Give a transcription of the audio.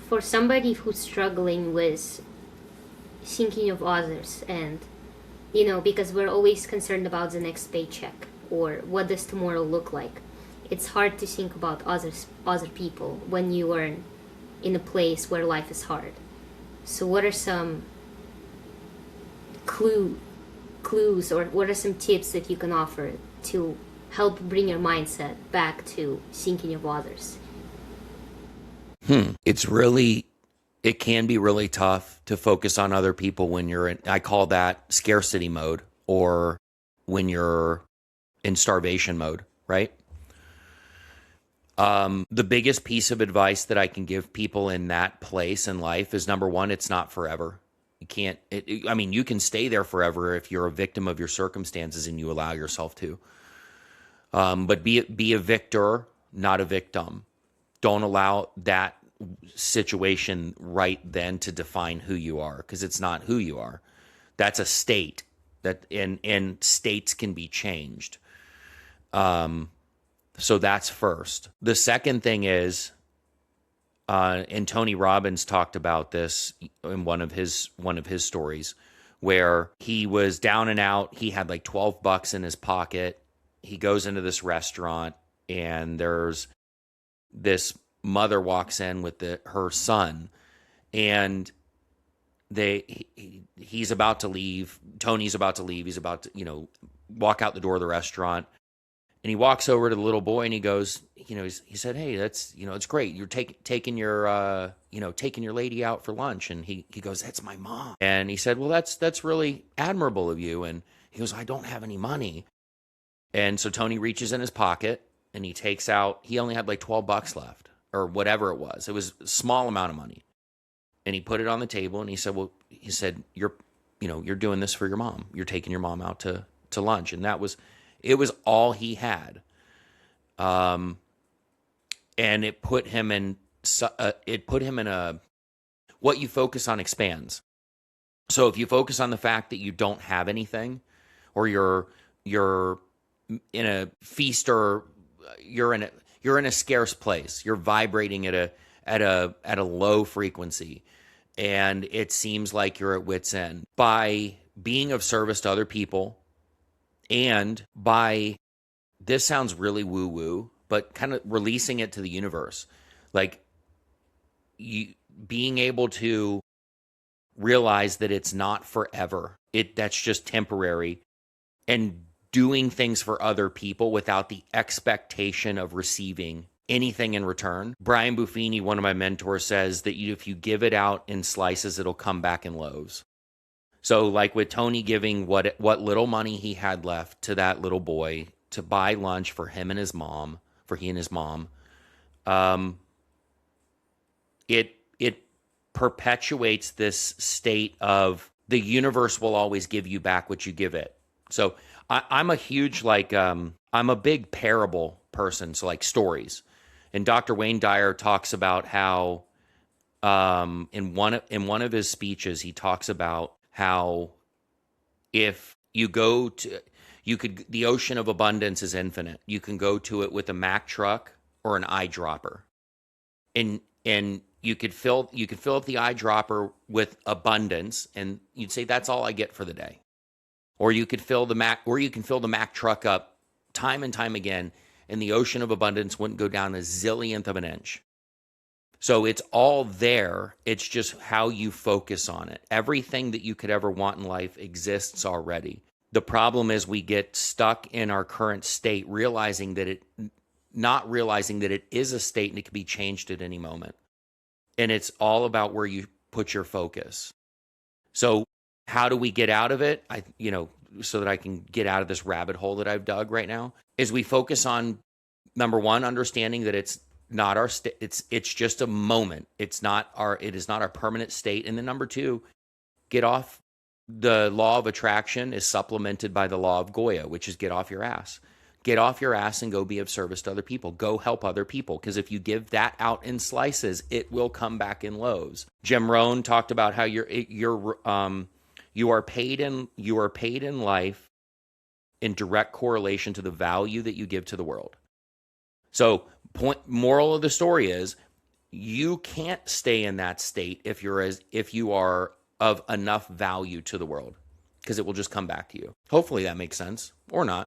for somebody who's struggling with thinking of others, and because we're always concerned about the next paycheck or what does tomorrow look like, it's hard to think about other people when you are in a place where life is hard. So what are some clues, or what are some tips that you can offer to help bring your mindset back to thinking of others? It can be really tough to focus on other people when you're in, I call that scarcity mode, or when you're in starvation mode, right? The biggest piece of advice that I can give people in that place in life is, number one, it's not forever. You can't, you can stay there forever if you're a victim of your circumstances and you allow yourself to. But be a victor, not a victim. Don't allow that situation right then to define who you are, because it's not who you are. That's a state and states can be changed. So that's first. The second thing is, and Tony Robbins talked about this in one of his stories, where he was down and out. He had like $12 in his pocket. He goes into this restaurant, and there's this mother walks in with her son, and he's about to leave. Tony's about to leave. He's about to, walk out the door of the restaurant. And he walks over to the little boy and he goes, he said, "Hey, that's, it's great. You're taking your, taking your lady out for lunch." And he goes, "That's my mom." And he said, "Well, that's really admirable of you." And he goes, "I don't have any money." And so Tony reaches in his pocket and he takes out, he only had like $12 left or whatever it was. It was a small amount of money. And he put it on the table and he said, "You're doing this for your mom. You're taking your mom out to lunch." And it was all he had. And it put him in a, what you focus on expands. So if you focus on the fact that you don't have anything, or you're in a feast, or you're in a scarce place, you're vibrating at a low frequency, and it seems like you're at wit's end, by being of service to other people, and by, this sounds really woo-woo, but kind of releasing it to the universe. Like, you being able to realize that it's not forever. That's just temporary. And doing things for other people without the expectation of receiving anything in return. Brian Buffini, one of my mentors, says that if you give it out in slices, it'll come back in loaves. So like with Tony giving what little money he had left to that little boy to buy lunch for he and his mom, it perpetuates this state of the universe will always give you back what you give it. So I'm a huge, I'm a big parable person, so like stories. And Dr. Wayne Dyer talks about how in one of his speeches, he talks about how if you go to, the ocean of abundance is infinite. You can go to it with a Mack truck or an eyedropper. And you could fill up the eyedropper with abundance, and you'd say, that's all I get for the day. Or you could fill the Mack truck up time and time again, and the ocean of abundance wouldn't go down a zillionth of an inch. So it's all there. It's just how you focus on it. Everything that you could ever want in life exists already. The problem is we get stuck in our current state, not realizing that it is a state and it can be changed at any moment. And it's all about where you put your focus. So how do we get out of it? So that I can get out of this rabbit hole that I've dug right now, is we focus on, number one, understanding that it's not our state. It's just a moment. It is not our permanent state. And then number two, get off. The law of attraction is supplemented by the law of Goya, which is get off your ass. Get off your ass and go be of service to other people. Go help other people. Because if you give that out in slices, it will come back in loaves. Jim Rohn talked about how you are paid in life in direct correlation to the value that you give to the world. So moral of the story is, you can't stay in that state if you are of enough value to the world, because it will just come back to you. Hopefully that makes sense, or not.